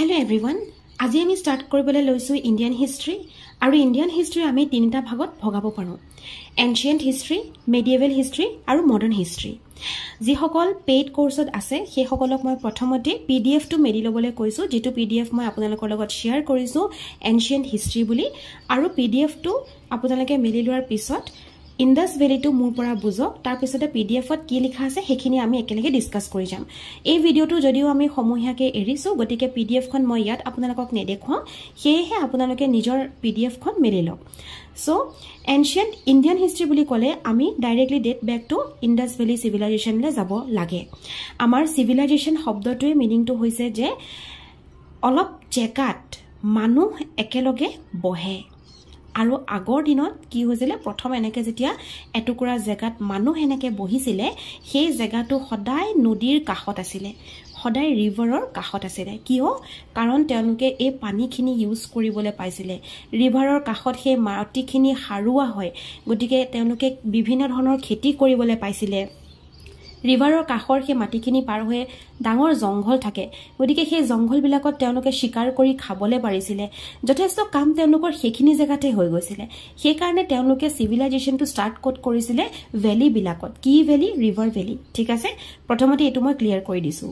Hello everyone. আজি আমি start কৰিবলৈ লৈছো ইন্ডিয়ান হিষ্ট্ৰী আৰু ইন্ডিয়ান হিষ্ট্ৰী আমি তিনিটা ভাগত ভগাব পাৰো এনশিয়েন্ট হিষ্ট্ৰী মেডিয়েভেল হিষ্ট্ৰী আৰু মডাৰ্ণ হিষ্ট্ৰী যি সকল পেইড কোৰ্সত আছে সেই সকলক মই প্ৰথমতে পিডিএফ টো মেলি লবলৈ কৈছো যেটো পিডিএফ মই আপোনালোকৰ লগত শেয়াৰ কৰিছো এনশিয়েন্ট হিষ্ট্ৰী বুলি আৰু পিডিএফ টো আপোনালোকে মেলি লোৱাৰ পিছত ইন্দাস ভ্যালি টু মোৰ পৰা বুজক তাৰ পিছতে পিডিএফত কি লিখা আছে হেখিনি আমি একেলগে ডিসকাস কৰি যাম এই ভিডিওটো যদিও আমি সমূহীয়াকে এৰিছো গতিকে পিডিএফ খন মই ইয়াত আপোনালোকক নেদেখুৱাম হেহে আপোনালোকে নিজৰ পিডিএফ খন মেলি লওক সো এনশিয়েন্ট ইন্ডিয়ান হিষ্ট্ৰী বুলি ক'লে আমি directly date back to Indus valley civilisation লে যাব লাগে আমাৰ সিভিলাইজেশন শব্দটোৰ মিনিংটো হৈছে যে অলপ জেগাত মানুহ একেলগে বহে আৰু আগৰ দিনত কি হৈছিলে প্ৰথম এনেকে যেতিয়া এটুকুৰা জেগাত মানুহ এনেকে বহিছিলে সেই জেগাটো সদায় নদীৰ কাষত আছিল সদায় ৰিভাৰৰ কাষত আছিল কিয় কাৰণ তেওঁলোকে এই পানীখিনি ইউজ কৰিবলৈ পাইছিলে ৰিভাৰৰ কাষত সেই মাটিখিনি হাৰুৱা হয় গতিকে তেওঁলোকে বিভিন্ন ধৰণৰ খেতি কৰিবলৈ পাইছিলে ৰিভাৰৰ কাষৰ সেই মাটিখিনি পাৰ হৈ ডাঙৰ জংঘল থাকে গতিকে সেই জংঘল বিলাকত তেওঁলোকে শিকাৰ কৰি খাবলৈ পাৰিছিলে যথেষ্ট কাম তেওঁলোকৰ সেইখিনি জেগাতে হৈ গৈছিল সেই কাৰণে তেওঁলোকে সিভিলাইজেশনটো স্টাৰ্ট কোড কৰিছিলে ভ্যালি বিলাকত কি ভ্যালি ৰিভাৰ ভ্যালি ঠিক আছে প্ৰথমতে এটো মই ক্লিয়াৰ কৰি দিছো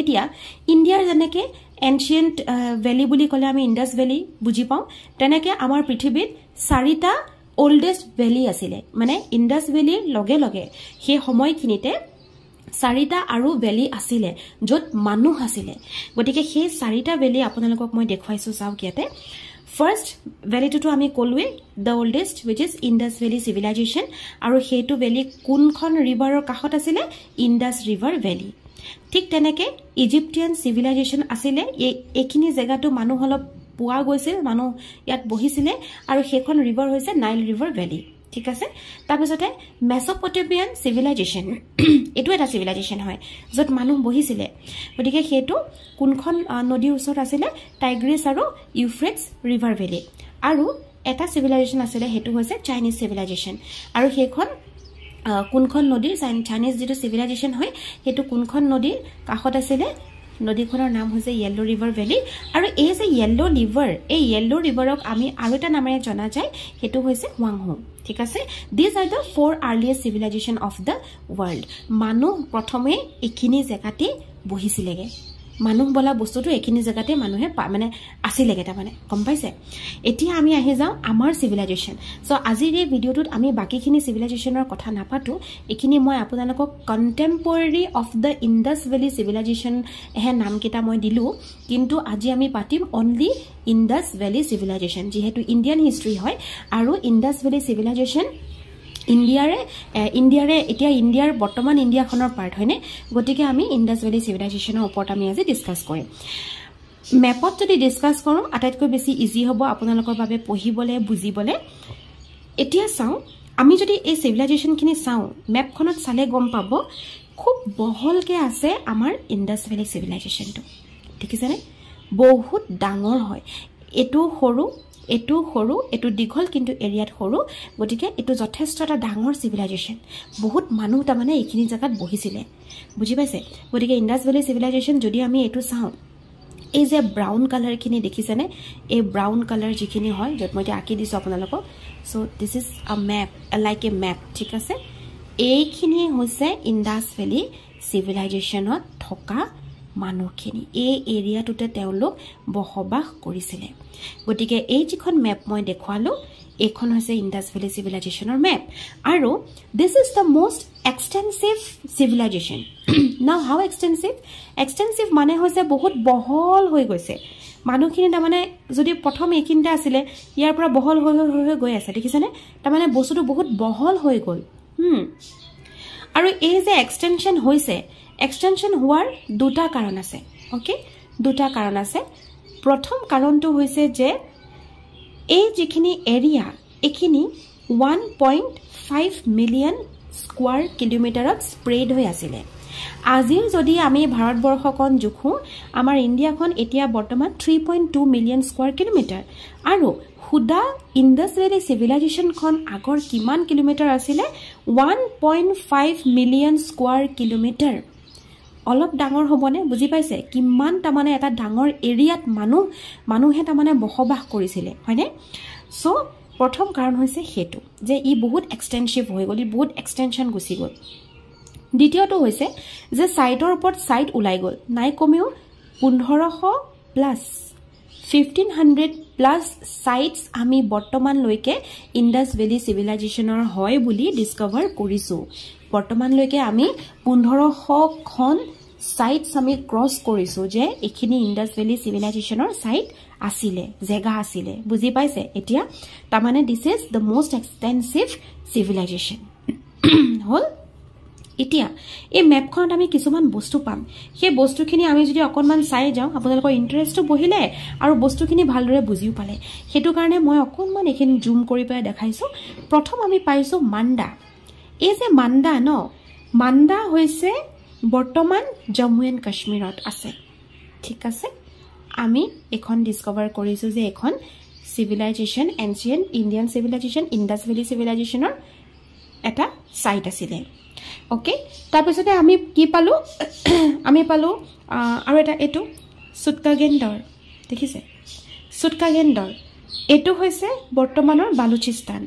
এতিয়া ইণ্ডিয়াৰ জনেকে এনশিয়েন্ট ভ্যালি বুলি ক'লে আমি ইন্দাস ভ্যালি বুজি পাওঁ তেনেকে আমাৰ পৃথিৱীত চাৰিটা oldest valley asile mane Indus Valley loge loge he সময়খিনিতে চাৰিটা আৰু ভ্যালি asile যত মানুহ asile গটিকে he চাৰিটা ভ্যালি আপোনালোকক মই দেখুৱাইছো চাও কিয়াতে first valley to আমি কলুৱে the oldest which is Indus Valley civilization আৰু হেতু ভ্যালি কোনখন ৰিভাৰৰ কাষত asile Indus River Valley ঠিক তেনেকে ইজিপ্টিয়ান civilization asile এখিনি জেগাটো মানুহ অলপ পুৱা গৈছিল মানুহ ইয়াত বহিছিলে আৰু হেখন ৰিভাৰ হৈছে নাইল ৰিভাৰ ভ্যালি ঠিক আছে তাৰপিছতে মেসোপটেমিয়ান সিভিলাইজেশন এটো এটা সিভিলাইজেশন হয় যত মানুহ বহিছিলে গতিকে হেতু কোনখন নদীৰ ওচৰত আছিল টাইগ্ৰিছ আৰু ইউফ্ৰেটছ ৰিভাৰ ভ্যালি আৰু এটা সিভিলাইজেশন আছিল হেতু হৈছে চাইনিজ সিভিলাইজেশন আৰু হেখন কোনখন নদীৰ চাইনিজ যেটো সিভিলাইজেশন হয় হেতু কোনখন নদীৰ কাষত আছিল নদীখনৰ নাম হৈছে ইয়েলো ৰিভাৰ ভ্যালি আৰু এই যে ইয়েলো ৰিভাৰ এই ইয়েলো ৰিভাৰক আমি আৰু এটা নামেৰে জনা যায় হেতু হৈছে হুৱাংহো ঠিক আছে these are the four earliest civilization of the world মানুহ প্ৰথমে এখিনি জেগাতে বহিছিলেগে মানুহ বলা বস্তুটো এখিনি জেগাতে মানুহে মানে আছিলেগে তা মানে কম পাইছে এতিয়া আমি আহি যাও আমাৰ সিভিলাইজেশন সো আজিৰ এই ভিডিওটোত আমি বাকিখিনি সিভিলাইজেশনৰ কথা নাপাতো এখিনি মই আপোনালোকক contemporary of the Indus valley civilisation হে নাম কিটা মই দিলু কিন্তু আজি আমি পাতিম অনলি ইন্দাস ভ্যালি সিভিলাইজেশন যেহেতু ইন্ডিয়ান হিষ্ট্ৰী হয় আৰু ইন্দাস ভ্যালি সিভিলাইজেশন ইণ্ডিয়াৰে এতিয়া ইণ্ডিয়াৰ বৰ্তমান ইণ্ডিয়াখনৰ পাৰ্ট হয়নে গতিকে আমি ইন্দাস ভ্যালি সিভিলাইজেশনৰ ওপৰত আমি আজি ডিসকাস কৰিম মেপত যদি ডিসকাস কৰো আটাইতকৈ বেছি ইজি হ'ব আপোনালোকৰ বাবে পঢ়িবলে বুজিবলে এতিয়া চাও আমি যদি এই সিভিলাইজেশনখিনি চাও মেপখনত চালে গম পাব খুব বহলকে আছে আমাৰ ইন্দাস ভ্যালি সিভিলাইজেশনটো ঠিক আছে নে বহুত ডাঙৰ হয় এটো সৰু এটো দীঘল কিন্তু এৰিয়াত সৰু গটিকে এটো যথেষ্ট এটা ডাঙৰ সিভিলাইজেশন বহুত মানুহ তা মানে এখিনি জায়গাত বহিছিলে বুজি পাইছে গটিকে ইন্দাস ভ্যালি সিভিলাইজেশন যদি আমি এটো চাও এই যে ব্ৰাউন কালাৰ খিনি দেখিছেনে এই ব্ৰাউন কালাৰ যিখিনি হয় যত মই আকি দিছো আপোনালোকক so this is a map like a map ঠিক আছে এইখিনি হৈছে ইন্দাস ভ্যালি সিভিলাইজেশনত থকা মানুহখিনি এই এৰিয়াটোতে তেওঁলোক বহবাস কৰিছিলে গটিকে এই যিখন ম্যাপ মই দেখুৱালো এখন হৈছে ইন্দাস ভ্যালি সিভিলাইজেশনৰ ম্যাপ আৰু this is the most extensive civilization now how extensive মানে হৈছে বহুত বহল হৈ গৈছে মানুহখিনি তা মানে যদি প্ৰথম একিনটা আছিল ইয়াৰ পৰা বহল হৈ গৈ আছে দেখিছেনে তা মানে বস্তুটো বহুত বহল হৈ গল আৰু এই যে এক্সটেনশন হৈছে এক্সটেনশন হোৱাৰ দুটা কাৰণ আছে ওকে দুটা কাৰণ আছে প্ৰথম কাৰণটো হৈছে যে এই যিখিনি এৰিয়া এখিনি 1.5 মিলিয়ন স্কয়াৰ কিলোমিটাৰত স্প্ৰেড হৈ আছিল আজিৰ যদি আমি ভাৰতবৰ্ষখন জুখো আমাৰ ইণ্ডিয়াখন এতিয়া বৰ্তমান 3.2 মিলিয়ন স্কয়াৰ কিলোমিটাৰ আৰু খুদা ইন্দাস ভ্যালি সিভিলাইজেশন খন আগৰ কিমান কিলোমিটাৰ আছিল 1.5 মিলিয়ন স্কয়াৰ কিলোমিটাৰ অলপ ডাঙৰ হ'বনে বুজি পাইছে কিমান তাৰমানে এটা ডাঙৰ এৰিয়াত মানুহে তাৰমানে বসবাস কৰিছিলে হয়নে সো প্ৰথম কাৰণ হৈছে হেতু যে ই বহুত এক্সটেনসিভ হৈ গলি বহুত এক্সটেনশন গুছি গল দ্বিতীয়টো হৈছে যে সাইটৰ ওপৰত সাইট উলাই গল নাই কমেও 1500 প্লাস 1500 প্লাস সাইটস আমি বৰ্তমান লৈকে ইন্ডাস ভ্যালি সিভিলাইজেশনৰ হয় বুলি ডিসকভাৰ কৰিছো বৰ্তমান লৈকে আমি 1500 খন সাইটস আমি ক্ৰস কৰিছো যে এখিনি ইন্ডাস ভ্যালি সিভিলাইজেশনৰ সাইট আসিলে জেগা আসিলে বুজি পাইছে এতিয়া তাৰমানে this is the most extensive civilization হল এতিয়া এই ম্যাপখনত আমি কিছুমান বস্তু পাম সেই বস্তুখিনি আমি যদি অকনমান চাই যাও আপোনালোকৰ ইন্টাৰেষ্টটো বহিলে আৰু বস্তুখিনি ভালদৰে বুজিও পালে হেতু কাৰণে মই অকনমান এখিনি জুম কৰি পাই দেখাইছো প্ৰথম আমি পাইছো মাণ্ডা এই যে মাণ্ডা ন মাণ্ডা হৈছে বৰ্তমান জম্মু এণ্ড কাশ্মীৰত আছে ঠিক আছে আমি এখন ডিসকভাৰ কৰিছো যে এখন civilization ancient Indian civilization Indus valley সিভিলাইজেশনৰ এটা সাইট আছিল ওকে তাৰপিছতে আমি কি পালো আমি পালো আৰু এটা এটো সুটকাগেন্ডৰ দেখিছে সুটকাগেন্ডৰ এটো হৈছে বৰ্তমানৰ বালুচিস্তান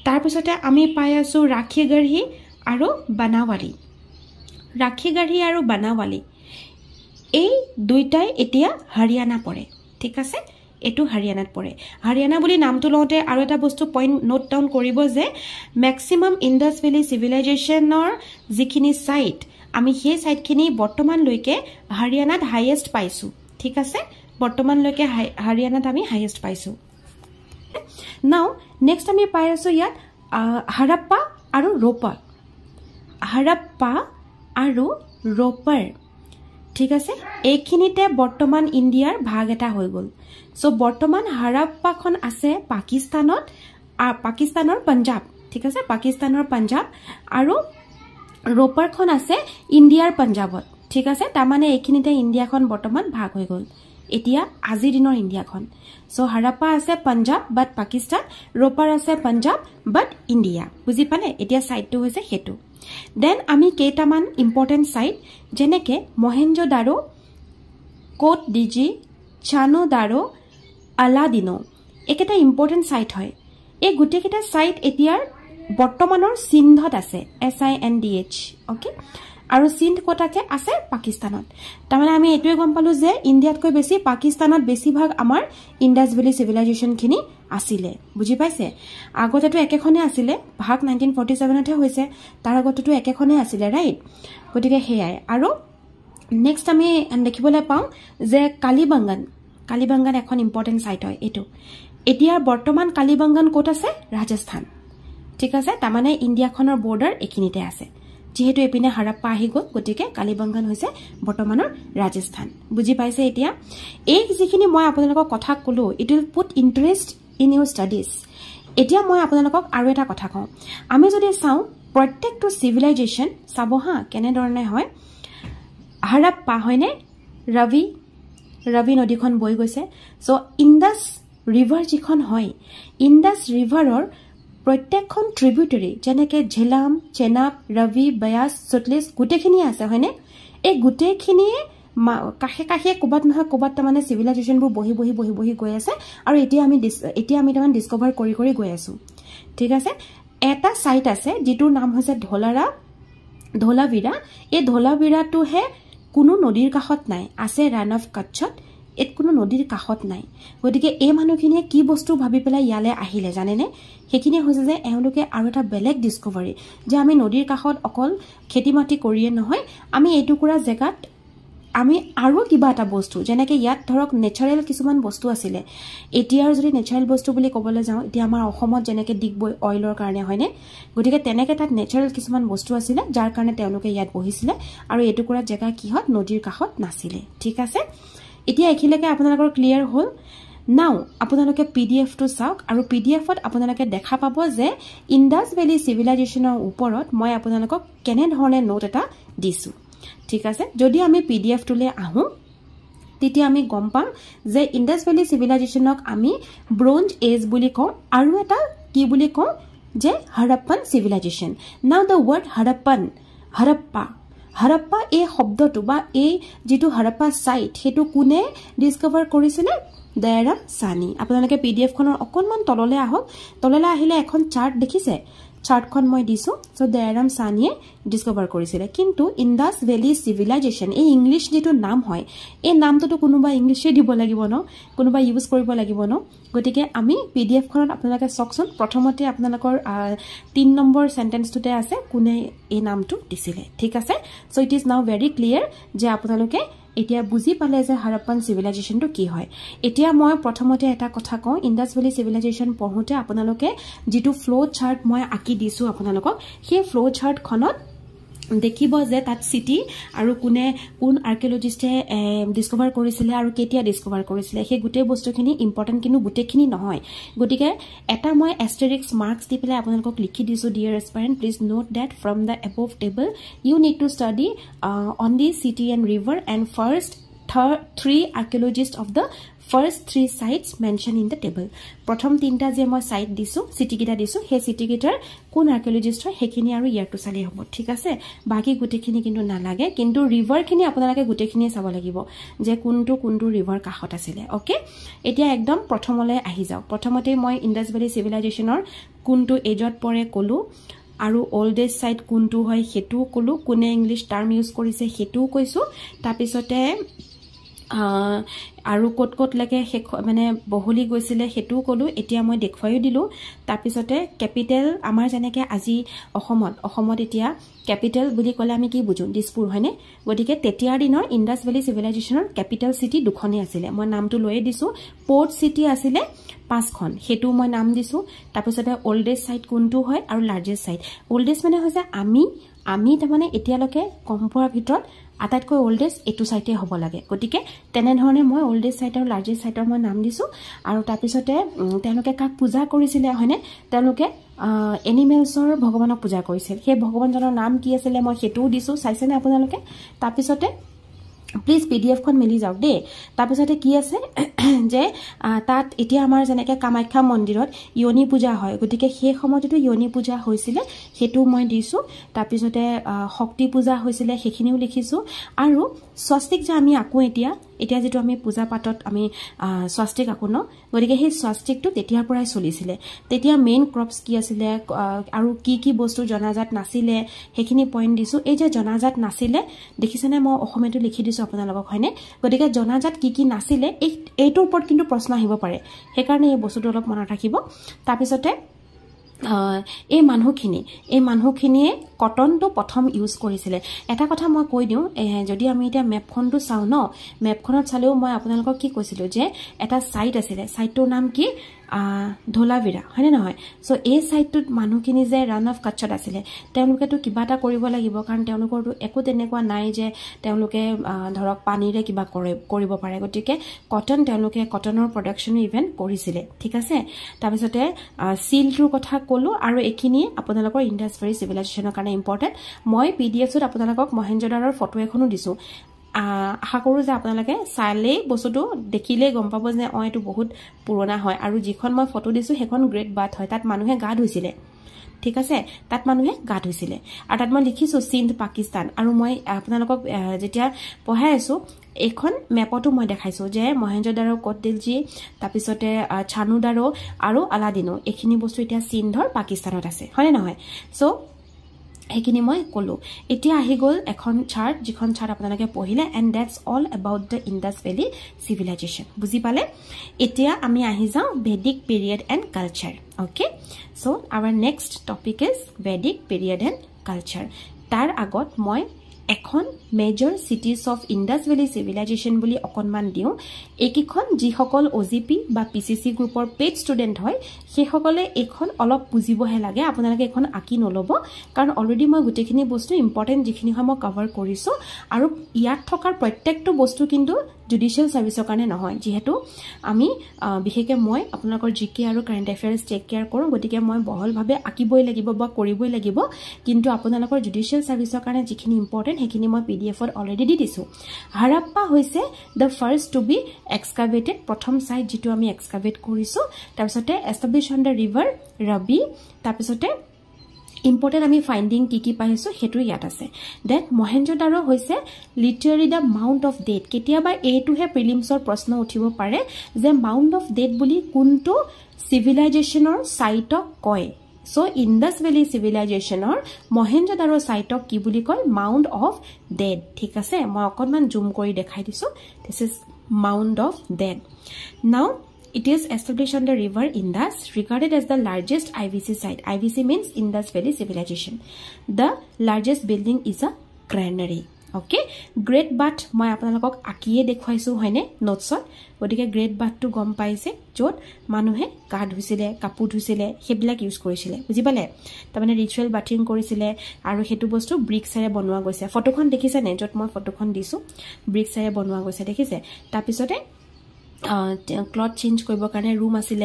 তাৰপিছতে আমি পাই আছো ৰাখিগঢ়ি আৰু বানাৱালি ৰাখিগঢ়ি আৰু বানাৱালি এই দুইটাই এতিয়া হাৰিয়ানা পৰে ঠিক আছে এটো হাৰিয়ানাত পৰে হাৰিয়ানা বুলি নামটো লওঁতে আৰু এটা বস্তু পইণ্ট নোট ডাউন কৰিব যে ম্যাক্সিমাম ইন্ডাস ভ্যালি সিভিলাইজেশনৰ যিখিনি সাইট আমি সেই সাইটখিনি বৰ্তমান লৈকে হাৰিয়ানাত হাইয়েস্ট পাইছো ঠিক আছে বৰ্তমান লৈকে হাৰিয়ানাত আমি হাইয়েস্ট পাইছো নাও নেক্সট আমি পাই আছো ইয়াত হাৰাপ্পা আৰু ৰোপাৰ হাৰাপ্পা আৰু ৰোপাৰ ঠিক আছে এইখিনিতে বৰ্তমান ইণ্ডিয়াৰ ভাগ এটা হৈ গল সো বৰ্তমান হাৰাপ্পাখন আছে পাকিস্তানৰ পাঞ্জাব ঠিক আছে পাকিস্তানৰ পাঞ্জাব আৰু ৰোপাৰখন আছে ইণ্ডিয়াৰ পাঞ্জাবত ঠিক আছে তাৰমানে এইখিনিতে ইণ্ডিয়াখন বৰ্তমান ভাগ হৈ গল এতিয়া আজি দিনৰ ইণ্ডিয়াখন সো হাৰাপ্পা আছে পাঞ্জাব বাট পাকিস্তান ৰোপাৰ আছে পাঞ্জাব বাট ইণ্ডিয়া বুজি পালে এতিয়া সাইটটো হৈছে হেতু দেন আমি কেইটামান ইম্পৰ্টেন্ট সাইট যেনেকে মহেঞ্জোদাৰো কোট ডিজি চানোদাৰো আলাদিনো একেটা ইম্পৰ্টেন্ট সাইট হয় এই গুটেকেটা সাইট এতিয়াৰ বৰ্তমানৰ সিন্ধত আছে SINDH ওকে আৰু সিন্ধ কোটাকে আছে পাকিস্তানত তাৰমানে আমি এটোৱে গম পালো যে ইণ্ডিয়াতকৈ বেছি পাকিস্তানত বেছিভাগ আমাৰ ইন্ডাস ভ্যালি সিভিলাইজেশন খিনি আসিলে বুজি পাইছে আগতেটো একেখনে আসিলে ভাগ 1947 তে হৈছে তাৰ আগতেটো একেখনে আসিলে ৰাইট গতিকে হেয়াই আৰু নেক্সট আমি দেখিবলৈ পাওঁ যে কালিবাংগান এখন ইম্পৰ্টেন্ট সাইট হয় এটো এতিয়া বৰ্তমান কালিবাংগান কোট আছে ৰাজস্থান ঠিক আছে তাৰমানে ইণ্ডিয়াখনৰ বৰ্ডাৰ এখিনিতে আছে যেহেতু এপিনে হাৰাপ্পা আহি গল গতিকে কালিবাংগান হৈছে বৰ্তমানৰ ৰাজস্থান বুজি পাইছে এতিয়া এই যিখিনি মই আপোনালোকক কথা কলো it will put interest in Euro studies এতিয়া মই আপোনালোকক আৰু এটা কথা কওঁ আমি যদি চাওঁ প্ৰত্যেকটো সিভিলাইজেশন চাব হা কেনে ধৰণে হয় হাৰাপ্পা হয়নে ৰবি নদীখন বৈ গৈছে সো ইন্ডাস ৰিভাৰ যিখন হয় ইন্ডাস ৰিভাৰৰ প্ৰত্যেকখন ট্ৰিবিউটাৰি যেনেকে ঝেলাম চেনাব ৰবি বয়াস সটলেজ গুটেখিনি আছে হয়নে এই গুটেখিনিয়ে কাহে কাহে কোবাত নহয় কোবাত মানে সিভিলাইজেশনবোৰ বহি গৈ আছে আৰু এতিয়া আমি তাৰমান ডিসকভাৰ কৰি গৈ আছো ঠিক আছে এটা সাইট আছে যেটোৰ নাম হৈছে ধোলাবিৰা এই ধোলাবিৰাটো হে কোনো নদীৰ কাষত নাই আছে ৰান অফ কচ্ছত এত কোনো নদীৰ কাষত নাই গতিকে এই মানুহখিনিয়ে কি বস্তু ভাবি পেলাই ইয়ালে আহিলে জানেনে হেখিনি হৈছে যে এওঁলোকে আৰু এটা বেলেগ ডিসকভাৰী যে আমি নদীৰ কাষত অকল খেতিমাটি কৰিয়ে নহয় আমি এইটুকুৰা জেগাত আমি আৰু কিবা এটা বস্তু যেনেকে ইয়াত ধৰক নেচাৰেল কিছুমান বস্তু আছিল এতিয়াৰ যদি নেচাৰেল বস্তু বুলি ক'বলৈ যাওঁ এতিয়া আমাৰ অসমত যেনেকে ডিগবৈ অইলৰ কাৰণে হয়নে গতিকে তেনেকে তাত নেচাৰেল কিছুমান বস্তু আছিল যাৰ কাৰণে তেওঁলোকে ইয়াত বহিছিল আৰু এইটুকুৰা জেগা কিহত নদীৰ কাষত নাছিল ঠিক আছে এতিয়া এখিলেকে আপোনালোকৰ ক্লিয়াৰ হ'ল নাও আপোনালোকে PDF টো চাওক আৰু PDF ত আপোনালোকে দেখা পাব যে ইন্ডাস ভ্যালি সিভিলাইজেশনৰ ওপৰত মই আপোনালোকক কেনে ধৰণে নোট এটা দিছো ঠিক আছে যদি আমি PDF টোলে আহো তেতিয়া আমি গম পাম যে ইন্ডাস ভ্যালি সিভিলাইজেশনক আমি ব্রোঞ্জ এজ বুলি কওঁ আৰু এটা কি বুলি কওঁ যে হাৰাপ্পান সিভিলাইজেশন নাও দ্য ওয়াৰ্ড হাৰাপ্পা হৰপ্পা এই শব্দটো বা এই যেটো হৰপ্পা সাইট হেতু কোনে ডিসকভাৰ কৰিছিলে দয়াৰাম সানি আপোনালোকে পিডিএফ খনৰ অকনমান তললে আহক তললে আহিলে এখন চাৰ্ট দেখিছে চাৰ্টখন মই দিছো সো দয়াৰাম সানিয়ে ডিসকভাৰ কৰিছিলে কিন্তু ইন্দাস ভ্যালি সিভিলাইজেশন এই ইংলিশ যেটো নাম হয় এই নামটো কোনোবা ইংলিশে দিব লাগিব ন কোনোবা ইউজ কৰিব লাগিব ন গতিকে আমি পিডিএফ খনত আপোনালোকে সকচোন প্ৰথমতে আপোনালোকৰ 3 নম্বৰ সেন্টেন্সটোতে আছে কোনে এই নামটো দিছিলে ঠিক আছে so it is now very clear যে আপোনালোকে এতিয়া বুজি পালে যে হাৰাপ্পান সিভিলাইজেশনটো কি হয় এতিয়া মই প্ৰথমতে এটা কথা কওঁ ইন্দাস ভ্যালি সিভিলাইজেশন পঢ়োতে আপোনালোকে যেটো ফ্লো চাৰ্ট মই আকি দিছো আপোনালোকক সেই ফ্লো চাৰ্ট খনত দেখিব যে তাত সিটি আৰু কোন আৰ্কিঅলজিস্টে ডিসকভাৰ কৰিছিলে আৰু কেতিয়া ডিসকভাৰ কৰিছিলে সেই গুটে বস্তুখিনি ইম্পৰ্টেন্ট কিন্তু গুটেখিনি নহয় গতিকে এটা মই এস্টেৰিক্স মাৰ্কস দি পেলাই আপোনালোকক লিখি দিছো dear aspirant please note that from the above table you need to study only city and river and first 3 archaeologists of the first 3 sites mentioned in the table প্ৰথম তিনটা যে মই সাইট দিছো সিটি গিটা দিছো হে সিটি গিটাৰ কোন আৰ্কিঅলজিস্ট হয় হেখিনি আৰু ইয়াৰটো চালি হ'ব ঠিক আছে বাকি গুটেখিনি কিন্তু নালাগে কিন্তু ৰিভাৰ খিনি আপোনালোকে গুটেখিনি চাব লাগিব যে কোনটো ৰিভাৰ কাহত আছিল ওকে এতিয়া একদম প্ৰথমলৈ আহি যাও প্ৰথমতে মই ইন্দাস ভ্যালি সিভিলাইজেশনৰ কোনটো এজত পৰে কলো আৰু ওল্ডেষ্ট সাইট কোনটো হয় হেতু কলো কোনে ইংলিশ টাৰ্ম ইউজ কৰিছে হেতু কৈছো তাৰপিছতে আৰু কোট লাগে মানে বহলি গৈছিলে হেতু কলো এতিয়া মই দেখুৱাই দিলো তাৰপিছতে ক্যাপিটেল আমাৰ জনেকে আজি অসমত এতিয়া ক্যাপিটেল বুলি কলে আমি কি বুজো দিছপুৰ হয়নে গতিকে তেতিয়াৰ দিনৰ ইন্দাস ভ্যালি সিভিলাইজেশনৰ ক্যাপিটেল সিটি দুখনে আছিল মই নামটো লৈয়ে দিছো পোৰ্ট সিটি আছিল 5খন হেতু মই নাম দিছো তাৰপিছতে ওল্ডেষ্ট সাইট কোনটো হয় আৰু লাৰ্জেষ্ট সাইট ওল্ডেষ্ট মানে হৈছে আমি তাৰমানে এতিয়ালৈকে কম্পোৱাৰ ভিতৰত আটাইতকৈ ওল্ডেষ্ট এটু সাইটে হ'ব লাগে গতিকে তেনে ধৰণে মই ওল্ডেষ্ট সাইট আৰু লাৰ্জেষ্ট সাইটৰ মই নাম দিছো আৰু তাৰপিছতে তেওঁলোকে কাক পূজা কৰিছিলে হয়নে তেওঁলোকে এনিমেলছৰ ভগৱানক পূজা কৰিছিল সেই ভগৱানজনৰ নাম কি আছিল মই হেতু দিছো চাইছেনে আপোনালোকে তাৰপিছতে প্লিজ পিডিএফ খন মিলি যাওক দে তাৰপিছতে কি আছে যে তাত এতিয়া আমাৰ জনেকে কামাখ্যা মন্দিৰত ইয়নি পূজা হয় গতিকে সেই সময়তো ইয়নি পূজা হৈছিল হেতু মই দিছো তাৰপিছতে শক্তি পূজা হৈছিল হেখিনিও লিখিছো আৰু স্বাস্তিক যে আমি আকো এতিয়া যেটো আমি পূজা পাতত আমি স্বাস্তিক আকো ন গতিকে সেই স্বাস্তিকটো তেতিয়াৰ পৰাই চলিছিল তেতিয়া মেইন ক্ৰপস কি আছিল আৰু কি বস্তু জনাজাত নাছিলে হেখিনি পইণ্ট দিছো এই যে জনাজাত নাছিলে দেখিছেনে মই অসমীয়াটো লিখি দিছো আপোনালোকক হয়নে গতিকে জনাজাত কি নাছিলে এইটোৰ ওপৰত কিন্তু প্ৰশ্ন আহিব পাৰে সেই কাৰণে এই বস্তুটো অলপ মনত ৰাখিব তাৰপিছতে এই মানুহখিনিয়ে কটনটো প্ৰথম ইউজ কৰিছিল এটা কথা মই কৈ দিও যদি আমি এটা মেপখনটো চাও ন মেপখনত চালেও মই আপোনালোকক কি কৈছিলো যে এটা সাইট আছিল সাইটৰ নাম কি ধোলাবিৰা হয়নে নহয় সো এই সাইটটোত মানুহখিনি যে ৰান অফ কাটছত আছিল তেওঁলোকেটো কিবা এটা কৰিব লাগিব কাৰণ তেওঁলোকৰটো একো তেনেকুৱা নাই যে তেওঁলোকে ধৰক পানীৰে কিবা কৰিব পাৰে গতিকে তেওঁলোকে কটনৰ প্ৰডাকচন ইভেন্ট কৰিছিল ঠিক আছে তাৰপিছতে সিলটোৰ কথা কলো আৰু এখিনি আপোনালোকৰ ইন্দাস ভ্যালি সিভিলাইজেশনৰ কাৰণে ইম্পৰ্টেন্ট মই পিডিএফত আপোনালোকক মহেঞ্জোদাৰোৰ ফটো এখনো দিছো আশা কৰো যে আপোনালোকে চালে বস্তুটো দেখিলে গম পাব যে এটো বহুত পুৰণা হয় আৰু যিখন মই ফটো দিছো হেখন গ্ৰেট বাথ হয় তাত মানুহে গা ধুইছিল ঠিক আছে তাত মানুহে গা ধুইছিল আৰু তাত মই লিখিছো সিন্ধ পাকিস্তান আৰু মই আপোনালোকক যেতিয়া পঢ়াই আছো এখন মেপটো মই দেখাইছো যে মহেঞ্জোদাৰো কোটডিলজি তাৰপিছতে ছানুদাৰো আৰু আলাদিনো এখিনি বস্তু এতিয়া সিন্ধৰ পাকিস্তানত আছে হয়নে নহয় সো হেখিনি মই কলো এতিয়া আহি গল এখন চাৰ্ট যিখন চাৰ্ট আপোনালোকে পঢ়িলে and that's all about the Indus valley civilisation বুজি পালে এতিয়া আমি আহি যাও Vedic period and culture okay so our next topic is Vedic period and culture তাৰ আগত মই এখন major cities of Indus valley civilisation বুলি অকনমান দিও একিখন যিসকল ওজিপি বা পিসিসি গ্ৰুপৰ পেড ষ্টুডেন্ট হয় সেইসকলে এখন অলপ বুজিবহে লাগে আপোনালোকে এখন আকি নলব কাৰণ অলৰেডি মই গুটেখিনি বস্তু ইম্পৰ্টেন্ট যিখিনি হয় মই কভাৰ কৰিছো আৰু ইয়াত থকাৰ প্ৰত্যেকটো বস্তু কিন্তু জুডিশিয়াল সাৰ্ভিসৰ কাৰণে নহয় যেহেতু আমি বিশেষকৈ মই আপোনালোকৰ জিকে আৰু কাৰেন্ট এফেয়াৰ্স টেক কেয়াৰ কৰো গতিকে মই বহলভাৱে আকিবই লাগিব বা কৰিবই লাগিব কিন্তু আপোনালোকৰ জুডিশিয়াল সাৰ্ভিসৰ কাৰণে যিখিনি ইম্পৰ্টেন্ট হেখিনি মই পিডিএফত অলৰেডি দি দিছো হাৰাপ্পা হৈছে the first to be excavated প্ৰথম সাইট যেটো আমি এক্সকাভেট কৰিছো তাৰপিছতে establish on the river Ravi তাৰপিছতে ইম্পৰ্টেণ্ট আমি ফাইণ্ডিং কি পাইছো হেতু ইয়াত আছে দেট মহেঞ্জোদাৰো হৈছে literally the mount of dead কেতিয়াবা এইটোহে প্ৰিলিমছৰ প্ৰশ্ন উঠিব পাৰে যে মাউণ্ট অফ ডেট বুলি কোনটো civilization-or site-ok koi. So, Indus Valley civilization-or Mohenjo-daro site-ok ki buli koi Mound of Dead. Thik ase? Moi okonman zoom kori dekhai disu. This is Mound of Dead. Now, it is established on the river Indus, regarded as the largest IVC site. IVC means Indus Valley civilization. The largest building is a granary. Okay, Great Bath মই আপোনালোকক আকিয়ে দেখুৱাইছো হয়নে নোটছত গটিকে great বাথটো গম পাইছে যত মানুহে গা ধুইছিলে কাপোৰ ধুইছিলে হেবিলাক ইউজ কৰিছিলে বুজি পালে তাৰমানে ৰিচুৱেল বাথিং কৰিছিলে আৰু হেতু বস্তু ব্ৰিক্সৰে বনোৱা গৈছে ফটোখন দেখিছে নে যত মই ফটোখন দিছো ব্ৰিক্সৰে বনোৱা গৈছে দেখিছে তাৰ পিছতে ক্লথ চেঞ্জ কৰিব কাৰণে ৰুম আছিল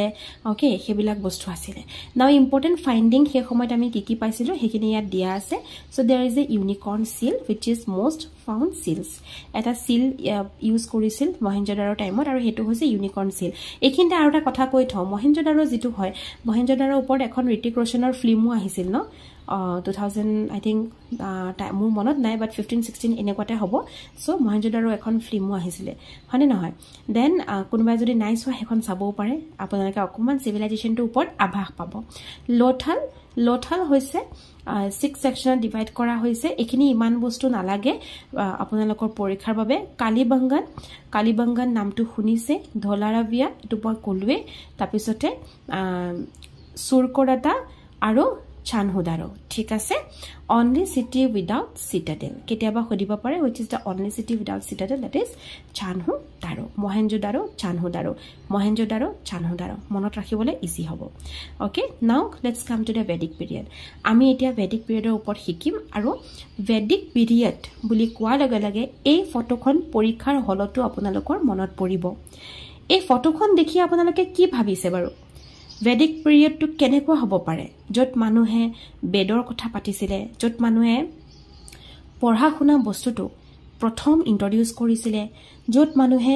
ওকে হেবিলাক বস্তু আছিল নাও ইম্পৰ্টেন্ট ফাইন্ডিং হে সময়ত আমি কি পাইছিলো হেখিনি ইয়াত দিয়া আছে so there is a unicorn seal which is most found seals এটা সিল ইউজ কৰিছিল মহেঞ্জোদাৰো টাইমত আৰু হেতু হৈছে ইউনিকৰ্ন সিল এখিনতে আৰু এটা কথা কৈ থওঁ মহেঞ্জোদাৰো যেটো হয় মহেঞ্জোদাৰৰ ওপৰত এখন ঋতিক ৰোশনৰ ফিল্মও আহিছিল ন 2000 I think মোৰ মনত নাই বাট 15 16 এনেকুৱাতে হ'ব সো মহেঞ্জোদাৰো এখন ফিল্মও আহিছিল হয়নে নহয় দেন কোনোবাই যদি নাইস হয় এখন চাবও পাৰে আপোনালোকে অকমান সিভিলাইজেশনটো ওপৰত আভাস পাব লোথাল হৈছে 6 সেকশনত ডিভাইড কৰা হৈছে এখিনি ইমান বস্তু নালাগে আপোনালোকৰ পৰীক্ষাৰ বাবে কালিবাঙ্গান নামটো শুনিছে ধলাৰাবিয়া এটো মই কলুৱে তাৰপিছতে সুৰকৰাটা আৰু চানহুদাৰো ঠিক আছে only city without citadel কেতিয়াবা হদিব পাৰে which is the only city without citadel that is চানহুদাৰো Mohenjodaro মনত ৰাখিবলৈ ইজি হ'ব okay now let's come to the vedic period আমি এতিয়া vedic periodৰ ওপৰত শিকিম আৰু vedic period বুলি কোৱা লগে এই ফটোখন পৰীক্ষাৰ হলটো আপোনালোকৰ মনত পৰিব এই ফটোখন দেখি আপোনালোকে কি ভাবিছে বাৰু Vedic period to কেনেকুৱা হ'ব পাৰে যত মানুহে বেদৰ কথা পাতিছিলে যত মানুহে পঢ়া শুনা বস্তুটো প্ৰথম ইন্ট্ৰোডিউস কৰিছিলে যত মানুহে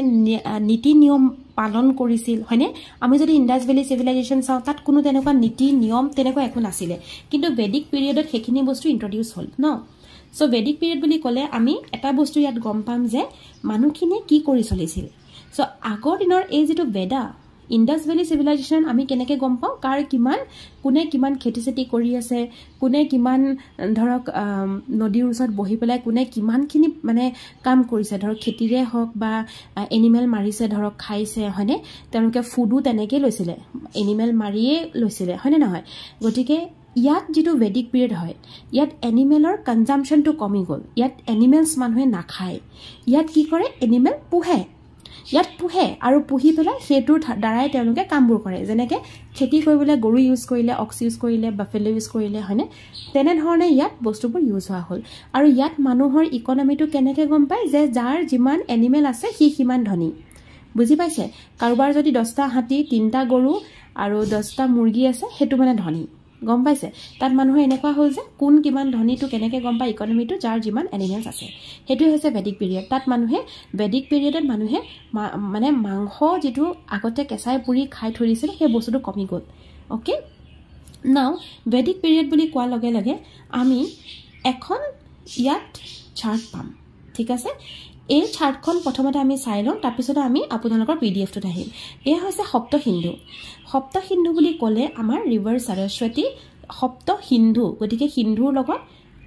নীতি নিয়ম পালন কৰিছিল হয়নে আমি যদি ইন্ডাস ভ্যালি সিভিলাইজেশন চাও তাত কোনো তেনেকুৱা নীতি নিয়ম তেনেকুৱা একো নাছিলে কিন্তু ভেদিক পিৰিয়ডত হেখিনি বস্তু ইন্ট্ৰোডিউস হল ন সো ভেদিক পিৰিয়ড বুলি ক'লে আমি এটা বস্তু ইয়াত গম পাম যে মানুহখিনি কি কৰি চলিছিল সো আগৰ দিনৰ এই যেটো বেদা Indus Valley civilization আমি কেনেকে গম পাও কাৰ কোনে কিমান খেতিছেতি কৰি আছে কোনে কিমান ধৰক নদীৰ ওচৰত বহি পেলাই কোনে কিমানখিনি মানে কাম কৰিছে ধৰক খেতিৰে হক বা এনিমেল মাৰিছে ধৰক খাইছে হয়নে তেওঁলোকে ফুডো তেনেকে লৈছিলে এনিমেল মাৰিয়ে লৈছিলে হয়নে নহয় গটিকে ইয়াত যেটো ভেদিক পিৰিয়ড হয় ইয়াত এনিমেলৰ কনজাম্পশনটো কমি গল ইয়াত এনিমেলস মানুহে নাখায় ইয়াত কি কৰে এনিমেল পুহে ইয়াত পুহে আৰু পুহি পেলাই হেতুৰ দ্বাৰাই তেওঁলোকে কামবোৰ কৰে যেনেকে খেতি কৰিবলৈ গৰু ইউজ কৰিলে অক্স ইউজ কৰিলে বাফেলো ইউজ কৰিলে হয়নে তেনে ধৰণে ইয়াত বস্তুবোৰ ইউজ হোৱা হল আৰু ইয়াত মানুহৰ ইকোনমিটো কেনেকে গম পায় যে যাৰ যিমান এনিমেল আছে সি কিমান ধনী বুজি পাইছে কাৰোবাৰ যদি 10টা হাতী 3টা গৰু আৰু 10টা মুৰ্গী আছে হেতু মানে ধনী গম পাইছে তাত মানুহে এনেকুৱা হল যে কোন কিমান ধনীটো কেনেকে গম পায় ইকোনমিটো যাৰ যিমান এনিমেলস আছে হেতু হৈছে ভেদিক পিৰিয়ড তাত মানুহে ভেদিক পিৰিয়ডত মানুহে মানে মাংস যেটো আগতে কেঁচাই পুৰি খাই থৰিছিল সেই বস্তুটো কমি গল ওকে নাও ভেদিক পিৰিয়ড বুলি কোৱা লগে আমি এখন ইয়াত চাৰ্ট পাম ঠিক আছে এই চাৰ্টখন প্ৰথমতে আমি চাই লওঁ তাৰ পিছত আমি আপোনালোকৰ পিডিএফ টো আহিম এই হৈছে সপ্ত সিন্ধু বুলি ক'লে আমাৰ ৰিভাৰ সৰস্বতী সপ্ত সিন্ধু গতিকে সিন্ধুৰ লগত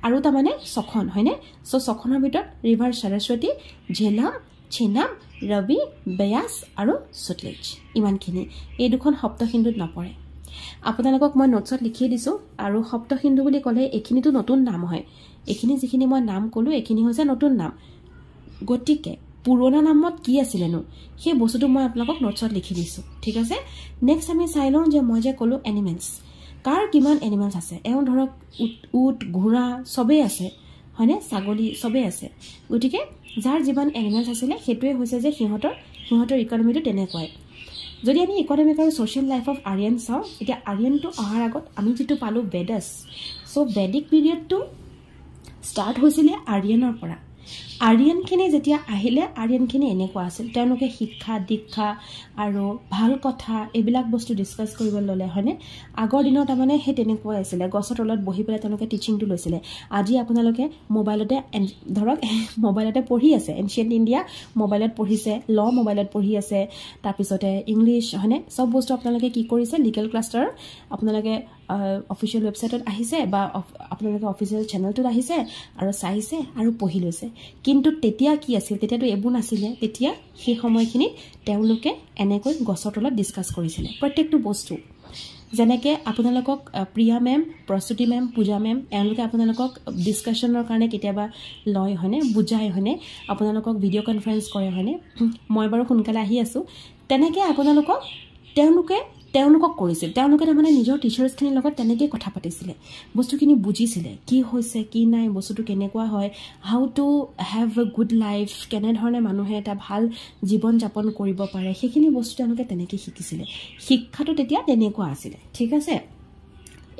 আৰু তা মানে সখন হয়নে সো সখনৰ ভিতৰত ৰিভাৰ সৰস্বতী ঝেলাম চেনাব ৰবি বেয়াস আৰু সতলেজ ইমানখিনি এই দুখন সপ্ত সিন্ধুত নপৰে আপোনালোকক মই নোটছত লিখি দিছো আৰু সপ্ত সিন্ধু বুলি ক'লে এখিনিটো নতুন নাম হয় এখিনি যিখিনি মই নাম কলো এখিনি হৈছে নতুন নাম গটিকে পুৰণা নামত কি আছিলেনো সেই বস্তুটো মই আপোনালোকক নোটছত লিখি দিছো ঠিক আছে নেক্সট আমি চাই লওঁ যে মই যে কলো এনিমেলস কাৰ কিমান এনিমেলস আছে এও ধৰক উট ঘোঁৰা সবে আছে হয়নে ছাগলী সবে আছে গটিকে যাৰ যিমান এনিমেলস আছিলে হেতুৱে হৈছে যে সিহঁতৰ ইকোনমিটো তেনেকুৱাই যদি আমি ইকোনমিক আৰু সোশ্যাল লাইফ অফ আৰিয়ান চাও এটা আৰিয়ানটো অহাৰ আগত আমি যেটো পালো বেদাস সো ভেদিক পিৰিয়ডটো ষ্টাৰ্ট হৈছিলে আৰিয়ানৰ পৰা আৰিয়ানখিনি যেতিয়া আহিলে আৰিয়ানখিনি এনেকুৱা আছিল তেওঁলোকে শিক্ষা দীক্ষা আৰু ভাল কথা এইবিলাক বস্তু ডিসকাস কৰিব ললে হয়নে আগৰ দিনত তাৰমানে হে তেনেকুৱা আছিল গছৰ তলত বহি পেলাই তেওঁলোকে টিচিংটো লৈছিলে আজি আপোনালোকে মোবাইলতে ধৰক মোবাইলতে পঢ়ি আছে এনশিয়েন্ট ইণ্ডিয়া মোবাইলত পঢ়িছে ল মোবাইলত পঢ়ি আছে তাৰ পিছতে ইংলিশ হয়নে সব বস্তু আপোনালোকে কি কৰিছে লিগেল ক্লাষ্টাৰ আপোনালোকে অফিচিয়েল ওয়েবসাইটত আহিছে বা আপোনালোকে অফিচিয়েল চেনেলটোত আহিছে আৰু চাইছে আৰু পঢ়ি লৈছে কিন্তু তেতিয়া কি আছিল তেতিয়াটো এবু নাছিলে তেতিয়া সেই সময়খিনি তেওঁলোকে এনেকৈ গছৰ তলত ডিসকাস কৰিছিল প্ৰত্যেকটো বস্তু যেনেকে আপোনালোকক প্ৰিয়া মেম প্ৰস্তুতি মেম পূজা মেম এওঁলোকে আপোনালোকক ডিসকাশনৰ কাৰণে কেতিয়াবা লয় হয়নে বুজাই হয়নে আপোনালোকক ভিডিও কনফাৰেন্স কৰে হয়নে মই বাৰু সোনকালে আহি আছো তেনেকে আপোনালোকক তেওঁলোকক কৰিছিল তেওঁলোকে মানে নিজৰ টিচাৰ্ছখিনিৰ লগত তেনেকৈ কথা পাতিছিলে বস্তুখিনি বুজিছিলে কি হৈছে কি নাই বস্তুটো কেনেকুৱা হয় how to have a good life কেনে ধৰণে মানুহে এটা ভাল জীৱন যাপন কৰিব পাৰে সেইখিনি বস্তু তেওঁলোকে তেনেকৈ শিকিছিলে শিক্ষাটো তেতিয়া তেনেকুৱা আছিল ঠিক আছে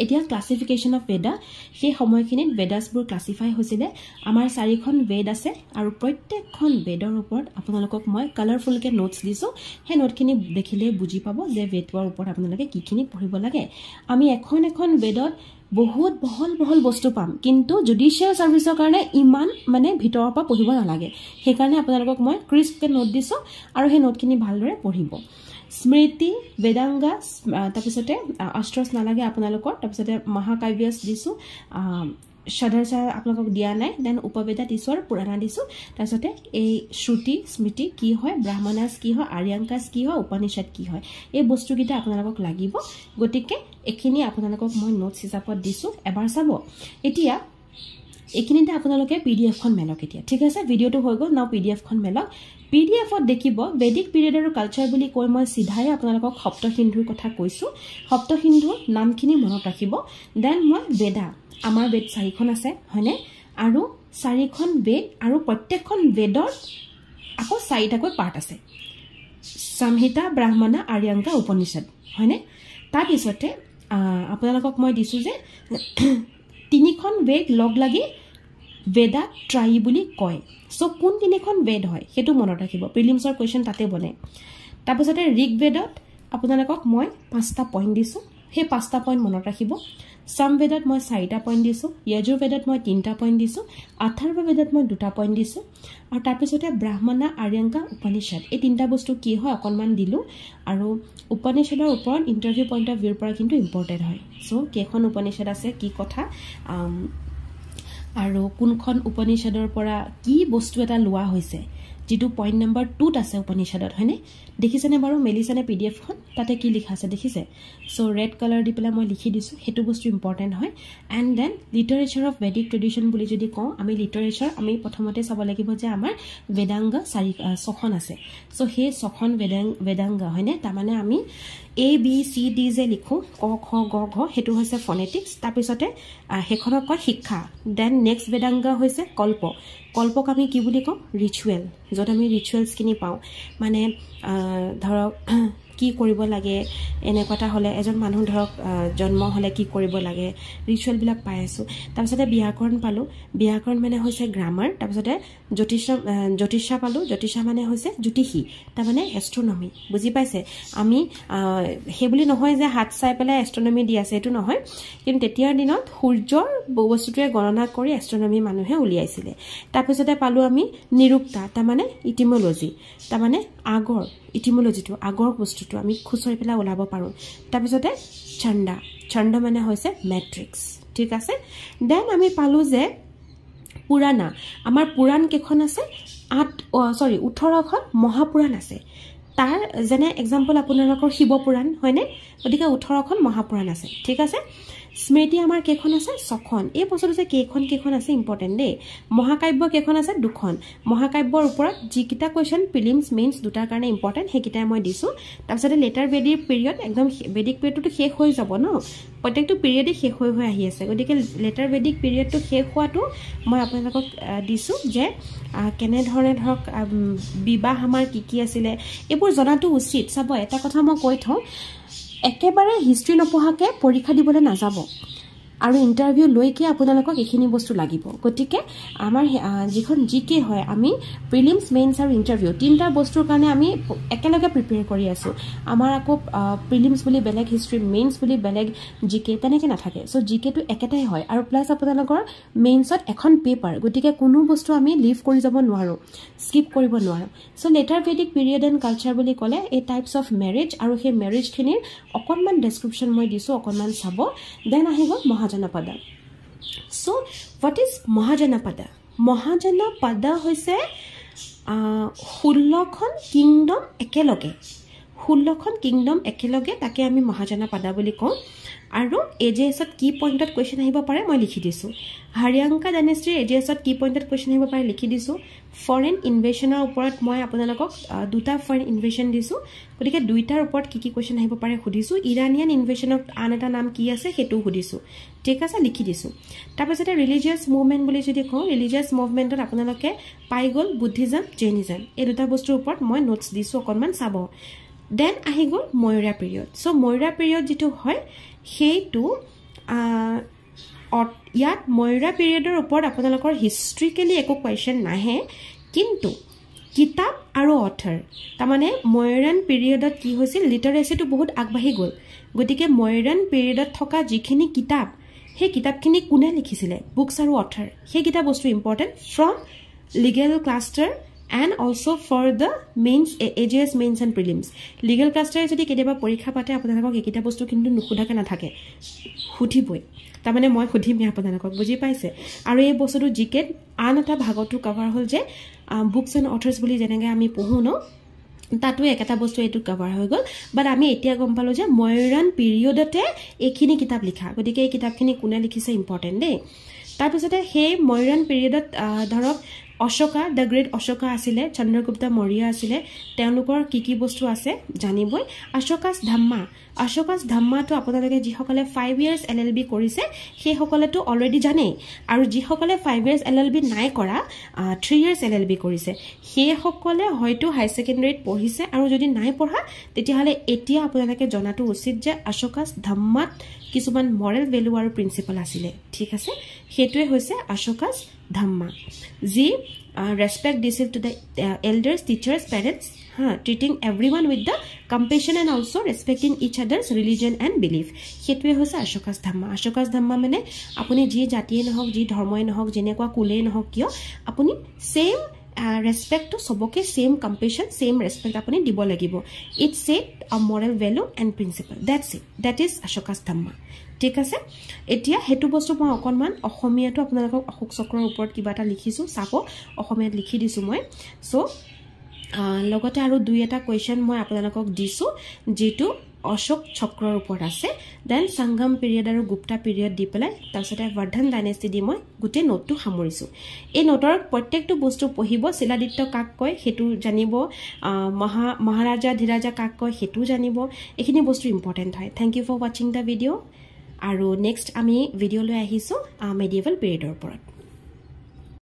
এতিয়া ক্লাসিফিকেশন অফ বেদা সেই সময়খিনিত বেদাসবোৰ ক্লাসিফাই হৈছিলে আমাৰ 4খন বেদ আছে আৰু প্ৰত্যেকখন বেদৰ ওপৰত আপোনালোকক মই কালাৰফুল কে নোটস দিছো হে নোটখিনি দেখিলে বুজি পাব যে বেদৰ ওপৰত আপোনালোকে কিখিনি পঢ়িব লাগে আমি এখন বেদত বহুত বহল বস্তু পাম কিন্তু জুডিশিয়াল সাৰ্ভিসৰ কাৰণে ইমান মানে ভিতৰৰ পৰা পঢ়িব নালাগে সেই কাৰণে আপোনালোকক মই ক্ৰিস্প কে নোট দিছো আৰু হে নোটখিনি ভালদৰে পঢ়িব স্মৃতি বেদাংগা তাৰপিছতে অষ্ট্ৰস নালাগে আপোনালোকৰ তাৰপিছতে মহাকাব্যস দিছো সদৰ্শা আপোনালোকক দিয়া নাই দেন উপবেদা দিছো আৰু পুৰাণা দিছো তাৰপিছতে এই শ্ৰুতি স্মৃতি কি হয় ব্ৰাহ্মণাস কি হয় আৰ্যাংকাস কি হয় উপনিষদ কি হয় এই বস্তুকিটা আপোনালোকক লাগিব গতিকে এখিনি আপোনালোকক মই নোটছ হিচাপত দিছো এবাৰ চাব এতিয়া এখিনিতে আপোনালোকে পিডিএফখন মেলক এতিয়া ঠিক আছে ভিডিওটো হৈ গ'ল নাও পিডিএফখন মেলক পিডিএফত দেখিব বেদিক পিৰিয়ড আৰু কালচাৰ বুলি কৈ মই সিধাই আপোনালোকক সপ্তহিন্দুৰ কথা কৈছো সপ্তহিন্দুৰ নামখিনি মনত ৰাখিব দেন মই বেদা আমাৰ বেদ 4খন আছে হয়নে আৰু 4খন বেদ আৰু প্ৰত্যেকখন বেদৰ আকৌ 4টাকৈ পাৰ্ট আছে সংহিতা ব্ৰাহ্মণা আৰ্যাংকা উপনিষদ হয়নে তাৰ পিছতে আপোনালোকক মই দিছো যে 3খন বেদ লগ লাগি বেদা ট্ৰাই বুলি কয় সো কোন 3খন বেদ হয় হেতু মনত ৰাখিব প্ৰিলিমছৰ কোৱেশ্চন তাতে বনে তাৰ পিছতে ঋগবেদত আপোনালোকক মই 5টা পইণ্ট দিছো হে 5টা পইণ্ট মনত ৰাখিব সামবেদত মই 4টা পইণ্ট দিছো যজুৰ্বেদত মই 3টা পইণ্ট দিছো অথৰ্ববেদত মই 2টা পইণ্ট দিছো আৰু তাৰ পিছতে ব্ৰাহ্মণা আৰ্যাংকা উপনিষদ এই 3টা বস্তু কি হয় অকনমান দিলো আৰু উপনিষদৰ ওপৰত ইন্টাৰভিউ পইণ্ট অফ ভিউৰ পৰা কিন্তু ইম্পৰ্টেন্ট হয় সো কেখন উপনিষদ আছে কি কথা আৰু কোনখন উপনিষদৰ পৰা কি বস্তু এটা লোৱা হৈছে যেটো পইণ্ট নম্বৰ 2 আছে উপনিষদত হয়নে দেখিছেনে বাৰু মেলিছানে পিডিএফখন তাতে কি লিখা আছে দেখিছে সো ৰেড কালাৰ দি পেলা মই লিখি দিছো হেতু বস্তু ইম্পৰ্টেন্ট হয় and then literature of Vedic tradition বুলি যদি কওঁ আমি লিটাৰেচাৰ আমি প্ৰথমতে চাব লাগিব যে আমাৰ বেদাংগ 6খন আছে সো হে 6খন বেদাংগ হয়নে তাৰ মানে আমি A B C D যে লিখো ক খ গ ঘ হেতু হৈছে ফনেটিক্স তাৰ পিছতে হেখনক কয় শিক্ষা দেন নেক্সট বেদাংগ হৈছে কল্পক আমি কি বুলি কওঁ ৰিচুৱেল যত আমি ৰিচুৱেলছ কিনি পাওঁ মানে ধৰক কি কৰিব লাগে এনেকটা হলে এজন মানুহ ধৰক জন্ম হলে কি কৰিব লাগে ৰিচুৱেল বিলাক পাই আছো তাৰ পিছতে ব্যাকৰণ পালো ব্যাকৰণ মানে হৈছে গ্ৰামাৰ তাৰ পিছতে জ্যোতিষা পালো জ্যোতিষা মানে হৈছে জ্যোতিষী তাৰ মানে এষ্ট্ৰোনমি বুজি পাইছে আমি হে বুলি নহয় যে হাত চাই পেলাই এষ্ট্ৰোনমি দি আছে এটো নহয় কিন্তু তেতিয়াৰ দিনত সূৰ্যৰ বস্তুটোৱে গণনা কৰি এষ্ট্ৰোনমি মানুহে উলিয়াইছিলে তাৰ পিছতে পালো আমি নিৰুক্তা তাৰ মানে ইটিমোলজি তাৰ মানে আগৰ ইটিমোলজিটো আগৰ বস্তুটো আমি খুচৰি পেলা ওলাব পাৰো তাৰ পিছতে ছন্দ মানে হৈছে ম্যাট্ৰিক্স ঠিক আছে দেন আমি পালো যে পুৰাণা আমাৰ পুৰাণ কেখন আছে 18খন মহাপুৰাণ আছে তাৰ যেনে एग्जांपल আপোনালোকৰ শিৱ পুৰাণ হয়নে গতিকে 18খন মহাপুৰাণ আছে ঠিক আছে স্মৃতি আমাৰ কেখন আছে 6খন এই বছৰটো যে কেখন আছে ইম্পৰ্টেন্ট দে মহাকাব্য কেখন আছে 2খন মহাকাব্যৰ ওপৰত যিকিটা কোৱেশ্চন প্ৰিলিমছ মেইনছ দুটাৰ কাৰণে ইম্পৰ্টেন্ট হেকিটা মই দিছো তাৰপিছতে লেটাৰ বেদিক পিৰিয়ড একদম বেদিক পিৰিয়ডটো শেষ হৈ যাব ন প্ৰত্যেকটো পিৰিয়ডে শেষ হৈ আহি আছে গতিকে লেটাৰ বেদিক পিৰিয়ডটো শেষ হোৱাটো মই আপোনালোকক দিছো যে কেনে ধৰণে ধৰক বিবাহ আমাৰ কি আছিল এবোৰ জনাটো উচিত চাব এটা কথা মই কৈ থওঁ একেবাৰে হিষ্ট্ৰী নপঢ়াকে পৰীক্ষা দিবলৈ নাযাব আৰু ইণ্টাৰভিউ লৈকে আপোনালোকক এইখিনি বস্তু লাগিব গতিকে আমাৰ যিখন জিকে হয় আমি প্ৰিলিমছ মেইনছ আৰু ইণ্টাৰভিউ তিনিটা বস্তুৰ কাৰণে আমি একেলগে প্ৰিপেয়াৰ কৰি আছো আমাৰ আকৌ প্ৰিলিমছ বুলি বেলেগ হিষ্ট্ৰী মেইনছ বুলি বেলেগ জিকে তেনেকৈ নাথাকে চ' জিকেটো একেটাই হয় আৰু প্লাছ আপোনালোকৰ মেইনছত এখন পেপাৰ গতিকে কোনো বস্তু আমি লিভ কৰি যাব নোৱাৰোঁ স্কিপ কৰিব নোৱাৰোঁ so' later Vedic period and culture বুলি ক'লে এই টাইপছ অফ মেৰেজ আৰু সেই মেৰেজখিনিৰ অকণমান ডেছক্ৰিপশ্যন মই দিছোঁ অকণমান চাব দেন আহি গ'ল মহাজনপদা চ' হোৱাট ইজ মহাজনপদা মহাজনপদা হৈছে 16খন কিংডম একেলগে তাকে আমি মহাজনপদা বুলি কওঁ আৰু এজেএছত কি পইণ্টত কুৱেশ্যন আহিব পাৰে মই লিখি দিছোঁ হাৰিয়াংকা ডাইনেষ্টিৰ এজেএছত কি পইণ্টত কুৱেশ্যন আহিব পাৰে লিখি দিছোঁ ফৰেন ইনভেশ্যনৰ ওপৰত মই আপোনালোকক দুটা ফৰেন ইনভেশ্যন দিছোঁ গতিকে দুইটাৰ ওপৰত কি কুৱেশ্যন আহিব পাৰে সুধিছোঁ ইৰাণিয়ান ইনভেশ্যনক আন এটা নাম কি আছে সেইটোও সুধিছোঁ ঠিক আছে লিখি দিছোঁ তাৰপিছতে ৰিলিজিয়াছ মুভমেণ্ট বুলি যদি কওঁ ৰিলিজিয়াছ মুভমেণ্টত আপোনালোকে পাই গ'ল বুদ্ধিজম জৈনিজম এই দুটা বস্তুৰ ওপৰত মই নোটছ দিছোঁ অকণমান চাব দেন আহি গ'ল মৌৰ্য পিৰিয়ড চ' মৌৰ্য পিৰিয়ড যিটো হয় সেইটো ইয়াত মৌৰ্য পিৰিয়ডৰ ওপৰত আপোনালোকৰ হিষ্ট্ৰিকেলি একো কুৱেশ্যন নাহে কিন্তু কিতাপ আৰু অথৰ তাৰমানে মৌৰ্যন পিৰিয়ডত কি হৈছিল লিটাৰেচিটো বহুত আগবাঢ়ি গ'ল গতিকে মৌৰ্যন পিৰিয়ডত থকা যিখিনি কিতাপ সেই কিতাপখিনি কোনে লিখিছিলে বুকছ আৰু অথৰ সেইকেইটা বস্তু important from legal cluster and also for the mains AJS mains and prelims legal cluster যদি কেতিয়াবা পৰীক্ষা পাতে আপোনালোকক এইকেইটা বস্তু কিন্তু নুখুধাকে নাথাকে সুধিবই তাৰমানে মই সুধিম আপোনালোকক বুজি পাইছে আৰু এই বস্তুটো জিকেট আন এটা ভাগটো কভাৰ হ'ল যে বুকছ এণ্ড অথৰ্ছ বুলি যেনেকৈ আমি পঢ়োঁ ন তাতো একটা বস্তু এইটো কভাৰ হৈ গ'ল বাট আমি এতিয়া গম পালোঁ যে মৌৰ্যন পিৰিয়ডতে এইখিনি কিতাপ লিখা গতিকে এই কিতাপখিনি কোনে লিখিছে ইম্পৰ্টেণ্ট দেই তাৰপিছতে সেই মৌৰ্যন পিৰিয়ডত ধৰক অশোকা দ্য গ্ৰেট অশোকা আছিলে চন্দ্ৰগুপ্ত মৌৰ্য আছিলে তেওঁলোকৰ কি বস্তু আছে জানিবই অশোকাছ ধাম্মাটো আপোনালোকে যিসকলে 5 ইয়াৰ্ছ LLB কৰিছে সেইসকলেতো অলৰেডি জানেই আৰু যিসকলে 5 ইয়াৰ্ছ LLB নাই কৰা 3 ইয়াৰ্ছ LLB কৰিছে সেইসকলে হয়তো হাই ছেকেণ্ডেৰীত পঢ়িছে আৰু যদি নাই পঢ়া তেতিয়াহ'লে এতিয়া আপোনালোকে জনাটো উচিত যে অশোকাছ ধাম্মাত কিছুমান মৰেল ভেলু আৰু প্ৰিন্সিপল আছিলে ঠিক আছে সেইটোৱে হৈছে অশোকাছ ধাম্মা যি ৰেসপেক্ট দিছিল to the elders teachers parents treating everyone with the compassion and also respecting each other's religion and belief সেইটোৱে হৈছে অশোকাছ ধাম্মা মানে আপুনি যি জাতিয়ে নহওক যি ধৰ্মই নহওক যেনেকুৱা কুলেই নহওক কিয় আপুনি সেম ৰেসপেক্ট টু সবকে সেম কম্পেশন সেম ৰেসপেক্ট আপুনি দিব লাগিব it set a moral value and principle that is Ashoka's Dhamma ঠিক আছে এতিয়া হেতু বস্তু মই অকণমান অসমীয়াটো আপোনালোকক অশোক চক্ৰৰ ওপৰত কিবা এটা লিখিছোঁ চাব অসমীয়াত লিখি দিছোঁ মই চ' লগতে আৰু দুই এটা কুৱেশ্যন মই আপোনালোকক দিছোঁ যেটো অশোক চক্ৰৰ ওপৰত আছে দেন সংগম পিৰিয়ড আৰু গুপ্তা পিৰিয়ড দি পেলাই তাৰপিছতে বৰ্ধন ডাইনেষ্টি দি মই গোটেই নোটটো সামৰিছোঁ এই নোটৰ প্ৰত্যেকটো বস্তু পঢ়িব শিলাদিত্য কাক কয় সেইটো জানিব মহাৰাজা ধীৰাজা কাক কয় সেইটো জানিব এইখিনি বস্তু ইম্পৰ্টেণ্ট হয় থেংক ইউ ফৰ ৱাচিং দ্য ভিডিঅ' আৰু নেক্সট আমি ভিডিঅ'লৈ আহিছোঁ মেডিয়েভেল পিৰিয়ডৰ ওপৰত